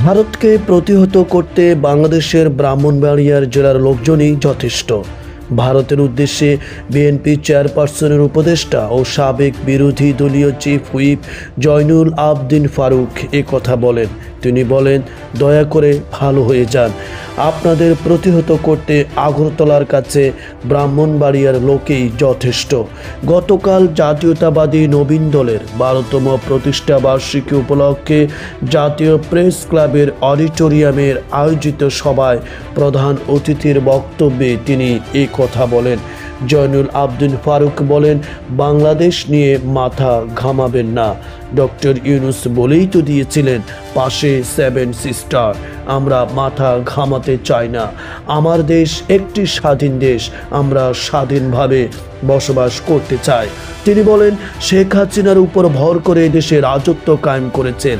ভারতকে প্রতিহত করতে বাংলাদেশের ব্রাহ্মণবাড়িয়ার জেলার লোকজনই যথেষ্ট। ভারতের উদ্দেশ্যে বিএনপি চেয়ারপারসনের উপদেষ্টা ও সাবেক বিরোধী দলীয় চিফ হুইপ জয়নুল আবদিন ফারুক কথা বলেন। তিনি বলেন, দয়া করে ভালো হয়ে যান, আপনাদের প্রতিহত করতে আগরতলার কাছে ব্রাহ্মণবাড়িয়ার লোকেই যথেষ্ট। গতকাল জাতীয়তাবাদী নবীন দলের 12তম প্রতিষ্ঠা বার্ষিকী উপলক্ষে জাতীয় প্রেস ক্লাবের অডিটোরিয়ামের আয়োজিত সভায় প্রধান অতিথির বক্তব্যে তিনি এই কথা বলেন। জয়নুল আবদিন ফারুক বলেন, বাংলাদেশ নিয়ে মাথা ঘামাবেন না। ডক্টর ইউনূস বলেই তো দিয়েছিলেন পাশে 7 সিস্টার। আমরা মাথা ঘামাতে চাই না। আমার দেশ একটি স্বাধীন দেশ, আমরা স্বাধীনভাবে বসবাস করতে চাই। তিনি বলেন, শেখ হাসিনার উপর ভর করে দেশে রাজত্ব কায়েম করেছেন,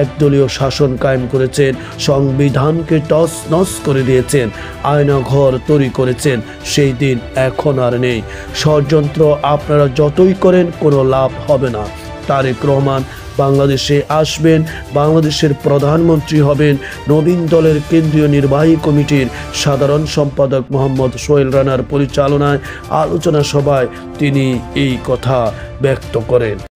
একদলীয় শাসন কায়েম করেছেন, সংবিধানকে টস নস করে দিয়েছেন, আয়নাঘর তৈরি করেছেন। সেই দিন এখন আর নেই। ষড়যন্ত্র আপনারা যতই করেন কোনো লাভ হবে না। তারেক রহমান বাংলাদেশে আসবেন, বাংলাদেশের প্রধানমন্ত্রী হবেন। নবীন দলের কেন্দ্রীয় নির্বাহী কমিটির সাধারণ সম্পাদক মোহাম্মদ সোহেল রানার পরিচালনায় আলোচনা সভায় তিনি এই কথা ব্যক্ত করেন।